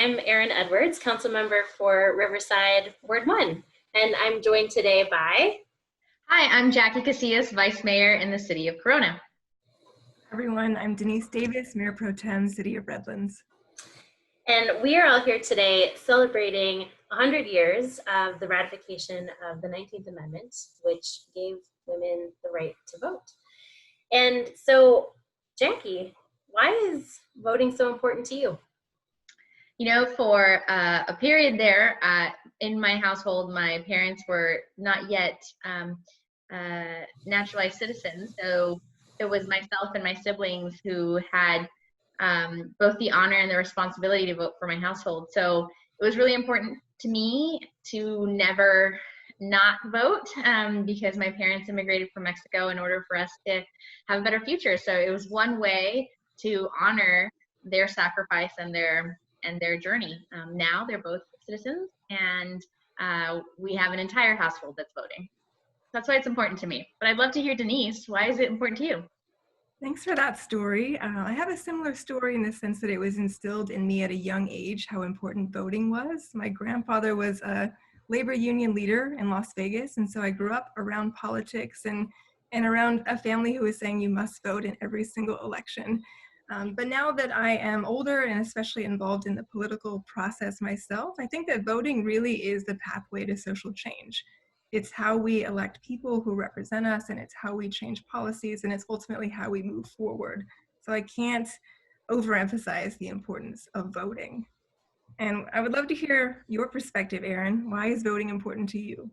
I'm Erin Edwards, Councilmember for Riverside, Ward 1, and I'm joined today by... Hi, I'm Jacque Casillas, Vice Mayor in the City of Corona. Everyone, I'm Denise Davis, Mayor Pro Tem, City of Redlands. And we are all here today celebrating 100 years of the ratification of the 19th Amendment, which gave women the right to vote. And so, Jacque, why is voting so important to you? You know, for a period there, in my household, my parents were not yet naturalized citizens. So it was myself and my siblings who had both the honor and the responsibility to vote for my household. So it was really important to me to never not vote because my parents immigrated from Mexico in order for us to have a better future. So it was one way to honor their sacrifice and their journey. Now they're both citizens, and we have an entire household that's voting. That's why it's important to me. But I'd love to hear, Denise, why is it important to you? Thanks for that story. I have a similar story in the sense that it was instilled in me at a young age how important voting was. My grandfather was a labor union leader in Las Vegas, and so I grew up around politics and around a family who was saying you must vote in every single election. But now that I am older and especially involved in the political process myself, I think that voting really is the pathway to social change. It's how we elect people who represent us, and it's how we change policies, and it's ultimately how we move forward. So I can't overemphasize the importance of voting. And I would love to hear your perspective, Erin. Why is voting important to you?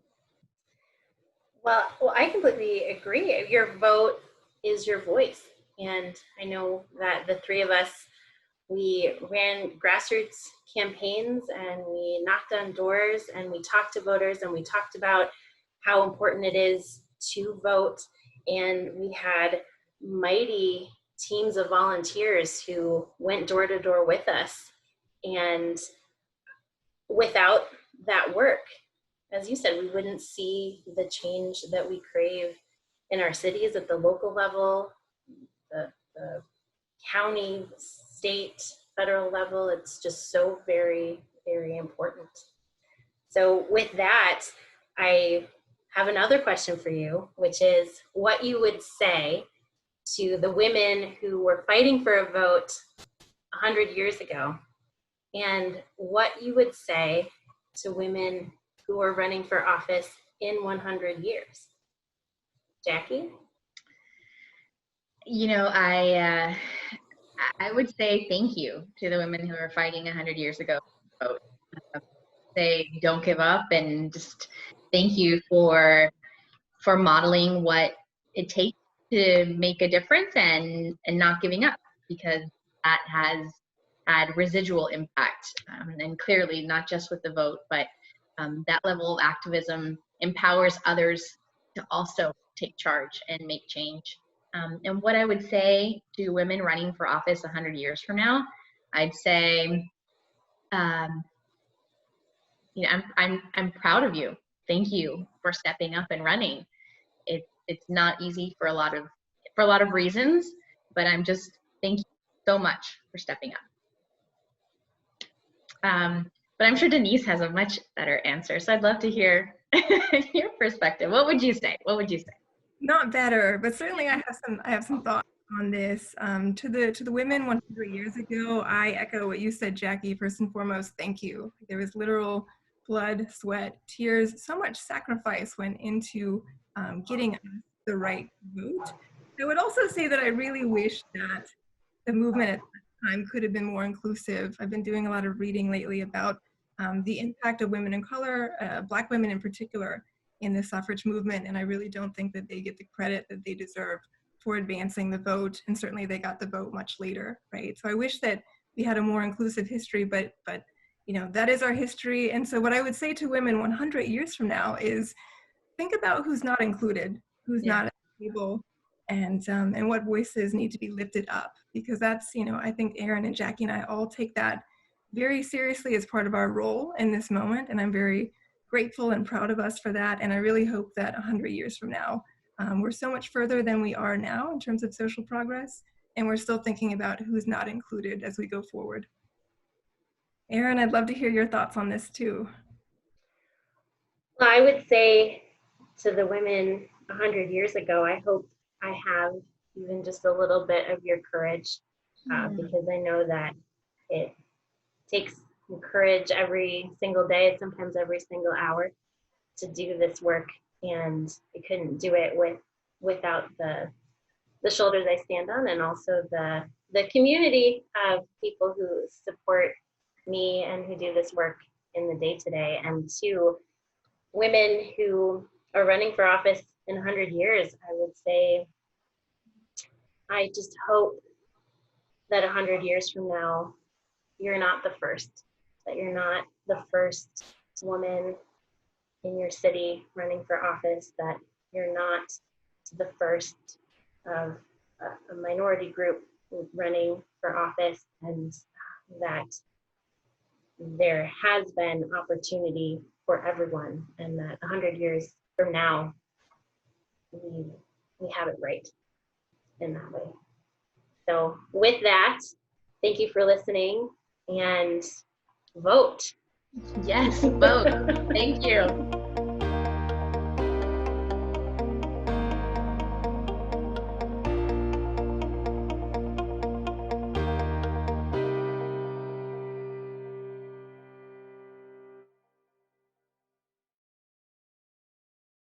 Well, I completely agree. Your vote is your voice. And I know that the three of us, we ran grassroots campaigns and we knocked on doors and we talked to voters and we talked about how important it is to vote. And we had mighty teams of volunteers who went door to door with us. And without that work, as you said, we wouldn't see the change that we crave in our cities at the local level, the county, state, federal level. It's just so very, very important. So with that, I have another question for you, which is what you would say to the women who were fighting for a vote 100 years ago, and what you would say to women who are running for office in 100 years. Jacque? You know, I would say thank you to the women who are fighting 100 years ago. They don't give up, and just thank you for modeling what it takes to make a difference and not giving up, because that has had residual impact, and clearly not just with the vote, but that level of activism empowers others to also take charge and make change. And what I would say to women running for office 100 years from now, I'd say, you know, I'm proud of you. Thank you for stepping up and running. It's not easy for a lot of reasons, but thank you so much for stepping up. But I'm sure Denise has a much better answer, so I'd love to hear your perspective. What would you say? Not better, but certainly I have some thoughts on this. To the women 100 years ago, I echo what you said, Jacque. First and foremost, thank you. There was literal blood, sweat, tears. So much sacrifice went into getting the right vote. I would also say that I really wish that the movement at that time could have been more inclusive. I've been doing a lot of reading lately about the impact of women of color, Black women in particular, in the suffrage movement, and I really don't think that they get the credit that they deserve for advancing the vote, and certainly they got the vote much later, right? So I wish that we had a more inclusive history, but you know, that is our history. And so what I would say to women 100 years from now is think about who's not included, who's not at the table, and what voices need to be lifted up, because that's, you know, I think Erin and Jacque and I all take that very seriously as part of our role in this moment, and I'm very grateful and proud of us for that. And I really hope that 100 years from now, we're so much further than we are now in terms of social progress, and we're still thinking about who's not included as we go forward. Erin, I'd love to hear your thoughts on this too. Well, I would say to the women 100 years ago, I hope I have even just a little bit of your courage, because I know that it takes courage every single day, sometimes every single hour, to do this work, and I couldn't do it without the shoulders I stand on, and also the community of people who support me and who do this work in the day to day. And to women who are running for office in 100 years, I would say, I just hope that 100 years from now, you're not the first, that you're not the first woman in your city running for office, that you're not the first of a minority group running for office, and that there has been opportunity for everyone, and that 100 years from now, we have it right in that way. So with that, thank you for listening, and vote. Yes, vote. Thank you.